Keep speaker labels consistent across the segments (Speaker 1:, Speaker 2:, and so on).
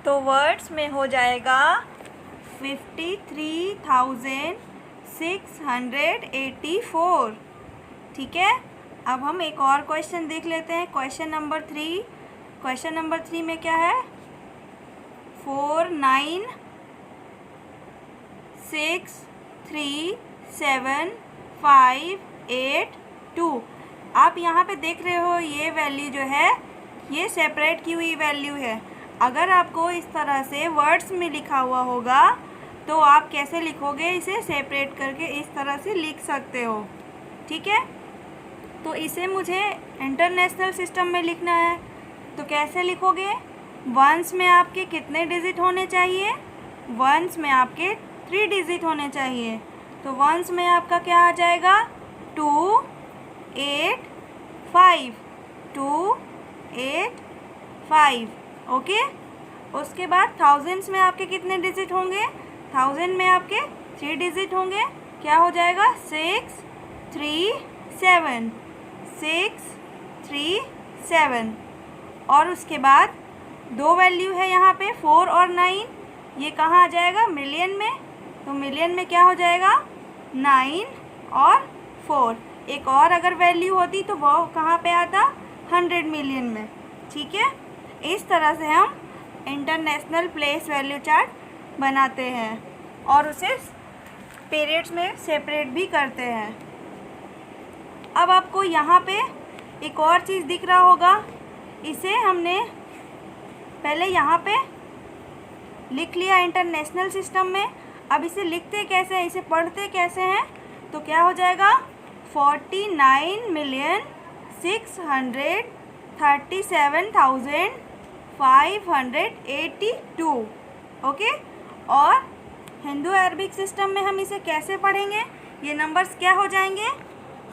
Speaker 1: तो वर्ड्स में हो जाएगा 53,684। ठीक है, अब हम एक और क्वेश्चन देख लेते हैं। Question number 3। क्वेश्चन नंबर 3 में क्या है? 49637582। आप यहाँ पे देख रहे हो ये वैल्यू जो है ये सेपरेट की हुई वैल्यू है। अगर आपको इस तरह से वर्ड्स में लिखा हुआ होगा तो आप कैसे लिखोगे? इसे सेपरेट करके इस तरह से लिख सकते हो। ठीक है, तो इसे मुझे इंटरनेशनल सिस्टम में लिखना है, तो कैसे लिखोगे? वंस में आपके कितने डिजिट होने चाहिए? वंस में आपके 3 डिजिट होने चाहिए। तो वंस में आपका क्या आ जाएगा? 285 285। ओके, उसके बाद थाउजेंड्स में आपके कितने डिजिट होंगे? 1000 में आपके 3 डिजिट होंगे। क्या हो जाएगा? 637 637। और उसके बाद 2 वैल्यू है यहाँ पे 4 और 9। ये कहाँ आ जाएगा? मिलियन में। तो मिलियन में क्या हो जाएगा? 9 और 4। एक और अगर वैल्यू होती तो वो कहाँ पे आता? 100 मिलियन में। ठीक है, इस तरह से हम इंटरनेशनल प्लेस वैल्यू चार्ट बनाते हैं और उसे पीरियड्स में सेपरेट भी करते हैं। अब आपको यहाँ पे एक और चीज़ दिख रहा होगा। इसे हमने पहले यहाँ पे लिख लिया इंटरनेशनल सिस्टम में। अब इसे लिखते कैसे हैं, इसे पढ़ते कैसे हैं? तो क्या हो जाएगा? 49,637,582। ओके, और हिंदू अरबिक सिस्टम में हम इसे कैसे पढ़ेंगे? ये नंबर्स क्या हो जाएंगे?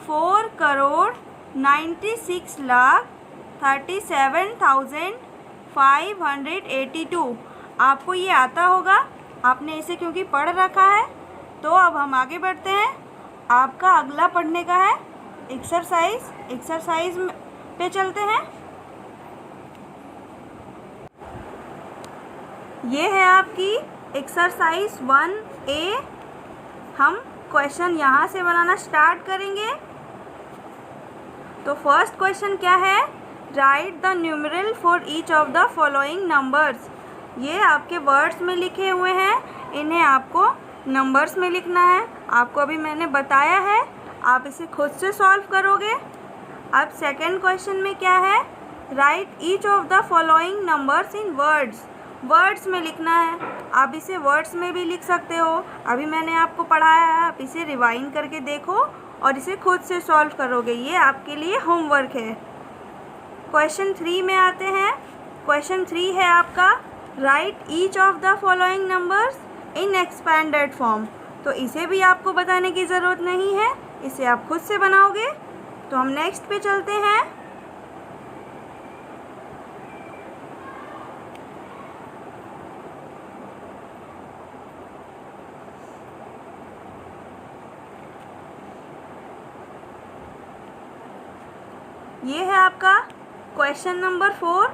Speaker 1: 4,96,37,582। आपको ये आता होगा, आपने इसे क्योंकि पढ़ रखा है। तो अब हम आगे बढ़ते हैं। आपका अगला पढ़ने का है एक्सरसाइज पे चलते हैं। ये है आपकी एक्सरसाइज 1A। हम क्वेश्चन यहाँ से बनाना स्टार्ट करेंगे। तो फर्स्ट क्वेश्चन क्या है? Right the numeral for each of the following numbers. ये आपके वर्ड्स में लिखे हुए हैं, इन्हें आपको नंबर्स में लिखना है। आपको अभी मैंने बताया है, आप इसे खुद से सॉल्व करोगे। अब सेकंड क्वेश्चन में क्या है? Right each of the following numbers in words. Words में लिखना है। आप इसे वर्ड्स में भी लिख सकते हो, अभी मैंने आपको पढ़ाया है। आप इसे रिवाइंड करके देखो और इसे खुद से सॉल्व करोगे। ये आपके लिए होमवर्क है। क्वेश्चन 3 में आते हैं। क्वेश्चन 3 है आपका right each of the following numbers in expanded form. तो इसे भी आपको बताने की ज़रूरत नहीं है, इसे आप खुद से बनाओगे। तो हम नेक्स्ट पे चलते हैं। ये है आपका क्वेश्चन नंबर 4।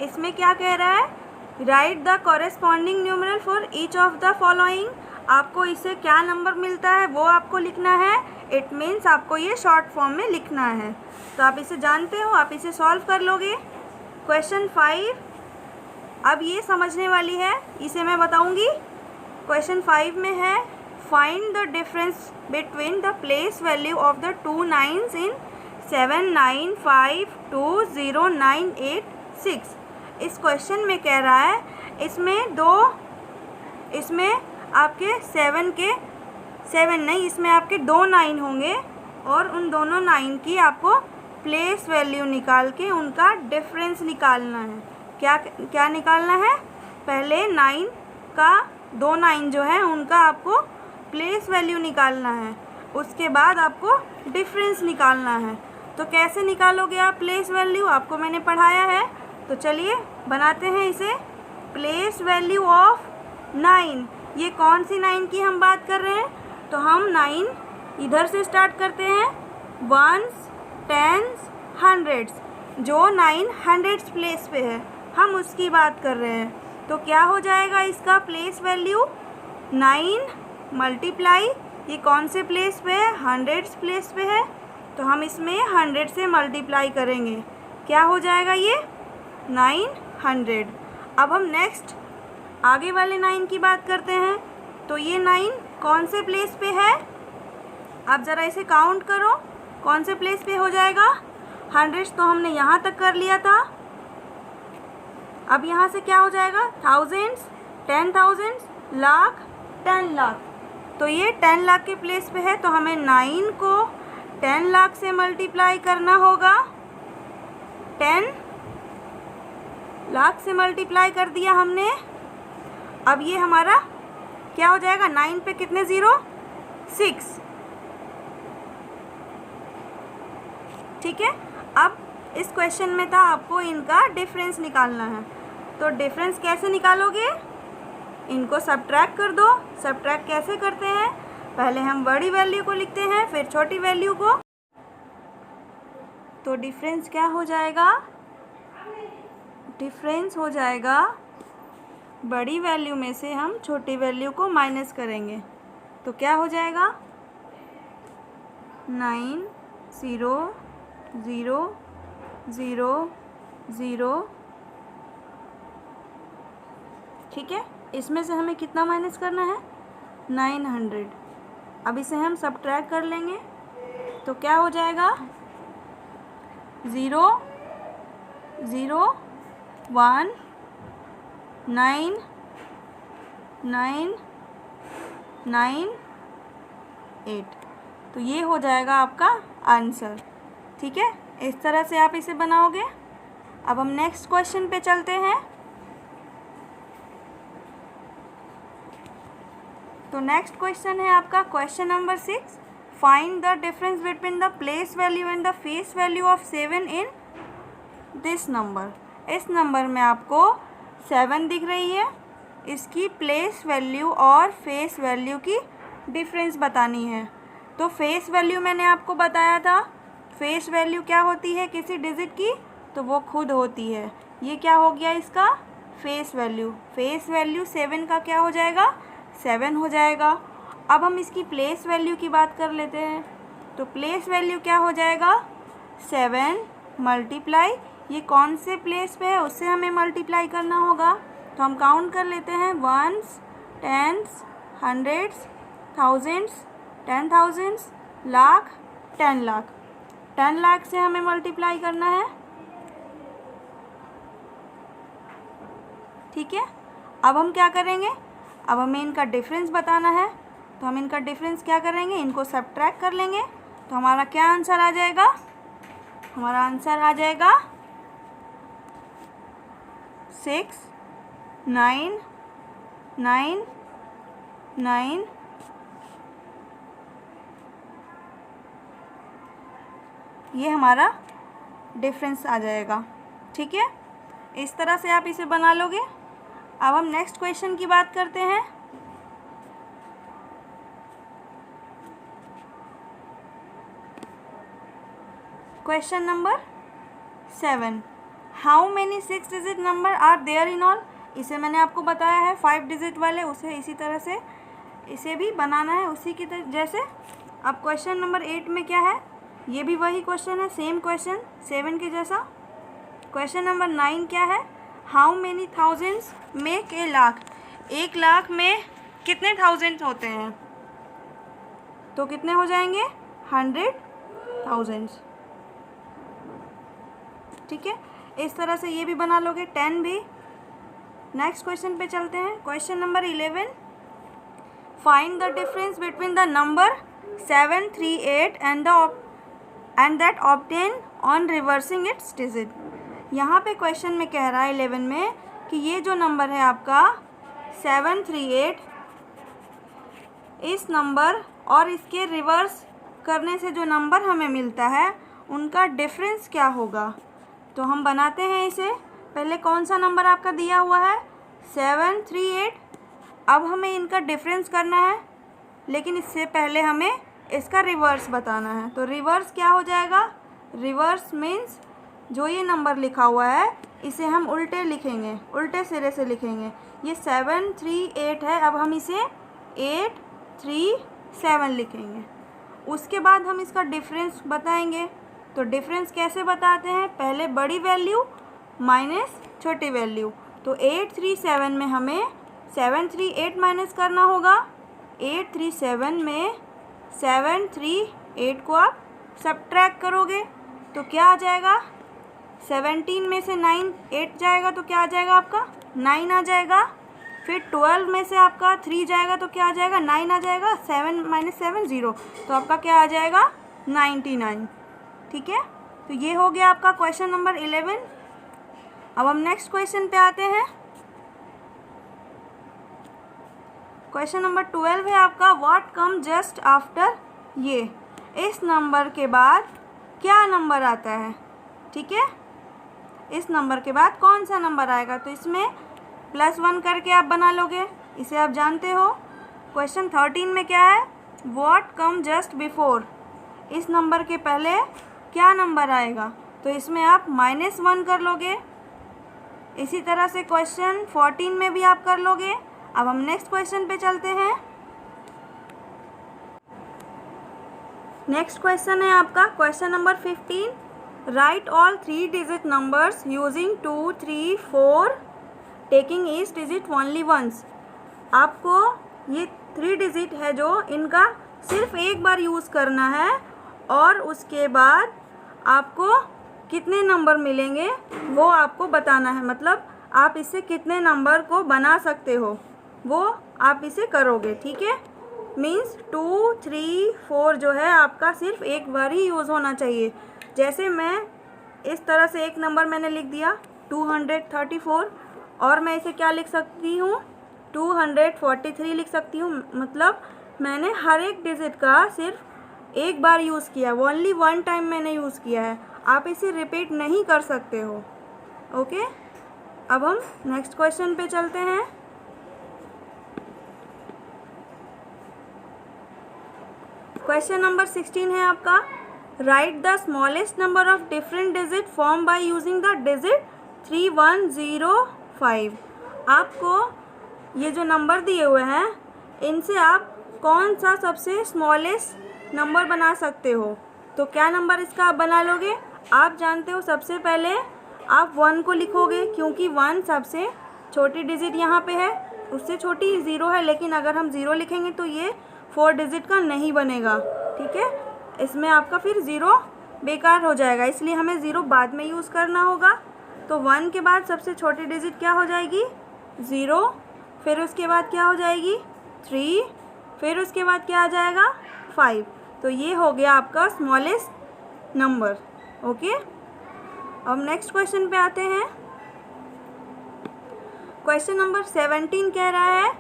Speaker 1: इसमें क्या कह रहा है? Right the corresponding numeral for each of the following. आपको इसे क्या नंबर मिलता है वो आपको लिखना है। इट मीन्स आपको ये शॉर्ट फॉर्म में लिखना है। तो आप इसे जानते हो, आप इसे सॉल्व कर लोगे। क्वेश्चन 5 अब ये समझने वाली है, इसे मैं बताऊंगी। क्वेश्चन 5 में है find the difference between the place value of the 2 9s इन 7952096। इस क्वेश्चन में कह रहा है इसमें आपके 7 2 9 होंगे और उन दोनों 9 की आपको प्लेस वैल्यू निकाल के उनका डिफरेंस निकालना है। क्या निकालना है? पहले 9 का 2 9 जो है उनका आपको प्लेस वैल्यू निकालना है, उसके बाद आपको डिफरेंस निकालना है। तो कैसे निकालोगे आप प्लेस वैल्यू? आपको मैंने पढ़ाया है। तो चलिए बनाते हैं इसे। प्लेस वैल्यू ऑफ 9, ये कौन सी 9 की हम बात कर रहे हैं? तो हम 9 इधर से स्टार्ट करते हैं, 1s 10s 100s। जो 9 100s प्लेस पे है हम उसकी बात कर रहे हैं। तो क्या हो जाएगा इसका प्लेस वैल्यू 9 मल्टीप्लाई, ये कौन से प्लेस पे है, 100 प्लेस पे है, तो हम इसमें 100 से मल्टीप्लाई करेंगे, क्या हो जाएगा ये 900। अब हम नेक्स्ट आगे वाले 9 की बात करते हैं। तो ये 9 कौन से प्लेस पे है, आप ज़रा इसे काउंट करो, कौन से प्लेस पे हो जाएगा। 100 तो हमने यहाँ तक कर लिया था, अब यहाँ से क्या हो जाएगा, थाउजेंड्स, 10,000, लाख, 10 लाख। तो ये 10 लाख के प्लेस पे है, तो हमें 9 को 10 लाख से मल्टीप्लाई करना होगा। 10 लाख से मल्टीप्लाई कर दिया हमने। अब ये हमारा क्या हो जाएगा, 9 पे कितने ज़ीरो, 6, ठीक है। अब इस क्वेश्चन में था आपको इनका डिफरेंस निकालना है, तो डिफरेंस कैसे निकालोगे, इनको सब्ट्रैक्ट कर दो। सब्ट्रैक्ट कैसे करते हैं, पहले हम बड़ी वैल्यू को लिखते हैं फिर छोटी वैल्यू को। तो डिफरेंस क्या हो जाएगा, डिफरेंस हो जाएगा बड़ी वैल्यू में से हम छोटी वैल्यू को माइनस करेंगे, तो क्या हो जाएगा 9 0 0 0 0, ठीक है। इसमें से हमें कितना माइनस करना है, 900। अब इसे हम सब्ट्रैक्ट कर लेंगे, तो क्या हो जाएगा 0 0 1 9 9 9 8। तो ये हो जाएगा आपका आंसर, ठीक है। इस तरह से आप इसे बनाओगे। अब हम नेक्स्ट क्वेश्चन पे चलते हैं। तो नेक्स्ट क्वेश्चन है आपका question number 6, find the difference between the place value and the face value of 7 in this number. इस नंबर में आपको 7 दिख रही है, इसकी प्लेस वैल्यू और फेस वैल्यू की डिफरेंस बतानी है। तो फेस वैल्यू मैंने आपको बताया था, फेस वैल्यू क्या होती है किसी डिजिट की, तो वो खुद होती है। ये क्या हो गया इसका फेस वैल्यू, फेस वैल्यू 7 का क्या हो जाएगा 7 हो जाएगा। अब हम इसकी प्लेस वैल्यू की बात कर लेते हैं। तो प्लेस वैल्यू क्या हो जाएगा 7 मल्टीप्लाई, ये कौन से प्लेस पे है उससे हमें मल्टीप्लाई करना होगा। तो हम काउंट कर लेते हैं, 1s 10s 100s 1000s 10,000, lakh, 10 lakh. 10 lakh से हमें मल्टीप्लाई करना है, ठीक है। अब हम क्या करेंगे, अब हमें इनका डिफरेंस बताना है, तो हम इनका डिफरेंस क्या करेंगे, इनको सब्ट्रैक्ट कर लेंगे। तो हमारा क्या आंसर आ जाएगा, हमारा आंसर आ जाएगा 6 9 9 9, ये हमारा डिफरेंस आ जाएगा, ठीक है। इस तरह से आप इसे बना लोगे। अब हम नेक्स्ट क्वेश्चन की बात करते हैं। Question number 7, how many 6 digit number are there in all. इसे मैंने आपको बताया है 5 डिजिट वाले, उसे इसी तरह से इसे भी बनाना है उसी की जैसे। अब क्वेश्चन नंबर 8 में क्या है, ये भी वही क्वेश्चन है, सेम क्वेश्चन 7 के जैसा। क्वेश्चन नंबर 9 क्या है, how many thousands make a lakh. 1 lakh में कितने थाउजेंड्स होते हैं, तो कितने हो जाएंगे 100,000, ठीक है। इस तरह से ये भी बना लोगे, 10 भी। नेक्स्ट क्वेश्चन पे चलते हैं। Question number 11, find the difference between the number 738 and that obtain on reversing it's digit. यहाँ पे क्वेश्चन में कह रहा है 11 में कि ये जो नंबर है आपका 738, इस नंबर और इसके रिवर्स करने से जो नंबर हमें मिलता है उनका डिफरेंस क्या होगा। तो हम बनाते हैं इसे। पहले कौन सा नंबर आपका दिया हुआ है 738, अब हमें इनका डिफरेंस करना है, लेकिन इससे पहले हमें इसका रिवर्स बताना है। तो रिवर्स क्या हो जाएगा, रिवर्स मीन्स जो ये नंबर लिखा हुआ है इसे हम उल्टे लिखेंगे, उल्टे सिरे से लिखेंगे। ये 7 3 8 है, अब हम इसे 8 3 7 लिखेंगे। उसके बाद हम इसका डिफरेंस बताएंगे। तो डिफरेंस कैसे बताते हैं, पहले बड़ी वैल्यू माइनस छोटी वैल्यू। तो 8 3 7 में हमें 7 3 8 माइनस करना होगा। 8 3 7 में 7 3 8 को आप सब्ट्रैक्ट करोगे तो क्या आ जाएगा, 17 में से 9 8 जाएगा तो क्या आ जाएगा आपका 9 आ जाएगा। फिर 12 में से आपका 3 जाएगा तो क्या आ जाएगा 9 आ जाएगा। 7 माइनस 7 0, तो आपका क्या आ जाएगा 99। ठीक है, तो ये हो गया आपका क्वेश्चन नंबर 11। अब हम नेक्स्ट क्वेश्चन पे आते हैं। क्वेश्चन नंबर 12 है आपका, व्हाट कम जस्ट आफ्टर ये। इस नंबर के बाद क्या नंबर आता है। ठीक है, इस नंबर के बाद कौन सा नंबर आएगा, तो इसमें +1 करके आप बना लोगे, इसे आप जानते हो। क्वेश्चन 13 में क्या है, व्हाट कम जस्ट बिफोर। इस नंबर के पहले क्या नंबर आएगा, तो इसमें आप -1 कर लोगे। इसी तरह से क्वेश्चन 14 में भी आप कर लोगे। अब हम नेक्स्ट क्वेश्चन पे चलते हैं। नेक्स्ट क्वेश्चन है आपका question number 15, write all 3 digit numbers using 2 3 4 taking each digit only once. आपको ये 3 डिजिट है जो इनका सिर्फ एक बार यूज़ करना है और उसके बाद आपको कितने नंबर मिलेंगे वो आपको बताना है। मतलब आप इससे कितने नंबर को बना सकते हो वो आप इसे करोगे। ठीक है, मीन्स 2 3 4 जो है आपका सिर्फ एक बार ही यूज़ होना चाहिए। जैसे मैं इस तरह से एक नंबर मैंने लिख दिया 234, और मैं इसे क्या लिख सकती हूँ 243 लिख सकती हूँ। मतलब मैंने हर एक डिजिट का सिर्फ एक बार यूज़ किया, ओनली 1 टाइम मैंने यूज़ किया है। आप इसे रिपीट नहीं कर सकते हो। ओके, अब हम नेक्स्ट क्वेश्चन पे चलते हैं। क्वेश्चन नंबर 16 है आपका, right the smallest number of different digit form by using the digit 3105। आपको ये जो नंबर दिए हुए हैं इनसे आप कौन सा सबसे स्मॉलेस्ट नंबर बना सकते हो। तो क्या नंबर इसका आप बना लोगे, आप जानते हो सबसे पहले आप 1 को लिखोगे, क्योंकि 1 सबसे छोटी डिजिट यहाँ पे है, उससे छोटी 0 है। लेकिन अगर हम 0 लिखेंगे तो ये 4 डिजिट का नहीं बनेगा। ठीक है, इसमें आपका फिर 0 बेकार हो जाएगा, इसलिए हमें 0 बाद में यूज़ करना होगा। तो 1 के बाद सबसे छोटी डिजिट क्या हो जाएगी 0, फिर उसके बाद क्या हो जाएगी 3, फिर उसके बाद क्या आ जाएगा 5। तो ये हो गया आपका स्मॉलेस्ट नंबर। ओके, अब नेक्स्ट क्वेश्चन पे आते हैं। क्वेश्चन नंबर 17 कह रहा है,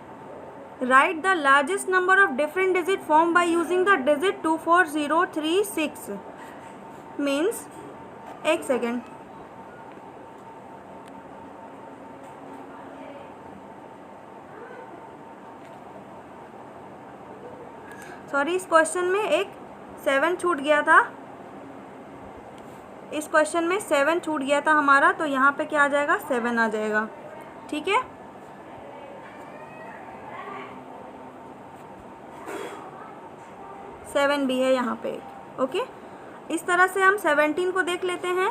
Speaker 1: right the largest number of different digit form by using the digit 24036। Means, एक सेकेंड, सॉरी, इस क्वेश्चन में एक 7 छूट गया था। इस क्वेश्चन में 7 छूट गया था हमारा, तो यहाँ पे क्या आ जाएगा 7 आ जाएगा। ठीक है, सेवन भी है यहाँ पे। ओके, इस तरह से हम 17 को देख लेते हैं।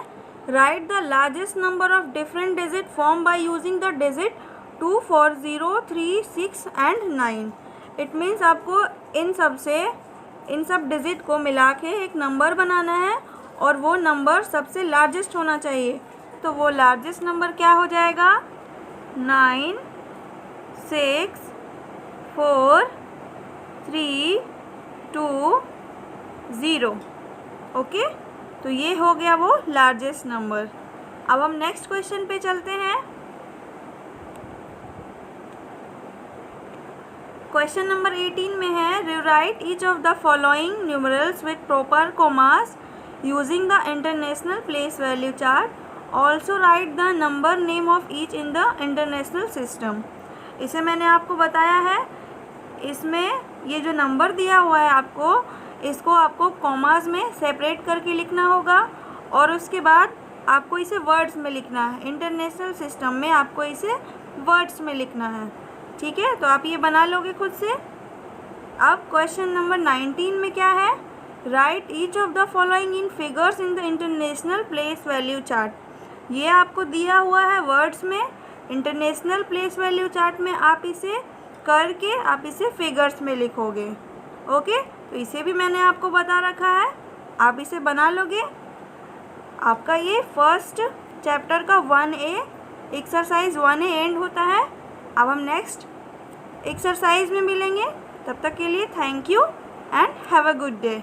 Speaker 1: Right the largest number of different digit form by using the digit 24036 and 9। It means आपको इन सब डिजिट को मिला के एक नंबर बनाना है और वो नंबर सबसे लार्जेस्ट होना चाहिए। तो वो लार्जेस्ट नंबर क्या हो जाएगा 9 6 4 3 2 0। ओके, तो ये हो गया वो लार्जेस्ट नंबर। अब हम नेक्स्ट क्वेश्चन पे चलते हैं। क्वेश्चन नंबर 18 में है, rewrite each of the following numerals with proper commas using the international place value chart. Also right the number name of each in the international system. इसे मैंने आपको बताया है, इसमें ये जो नंबर दिया हुआ है आपको, इसको आपको कॉमास में सेपरेट करके लिखना होगा और उसके बाद आपको इसे वर्ड्स में लिखना है, इंटरनेशनल सिस्टम में आपको इसे वर्ड्स में लिखना है, ठीक है। तो आप ये बना लोगे खुद से। अब क्वेश्चन नंबर 19 में क्या है, right each of the following in figures in the international place value chart. ये आपको दिया हुआ है वर्ड्स में, इंटरनेशनल प्लेस वैल्यू चार्ट में आप इसे करके आप इसे फिगर्स में लिखोगे, ओके। तो इसे भी मैंने आपको बता रखा है, आप इसे बना लोगे। आपका ये फर्स्ट चैप्टर का 1A एक्सरसाइज 1A एंड होता है। अब हम नेक्स्ट एक्सरसाइज में मिलेंगे, तब तक के लिए thank you and have a good day.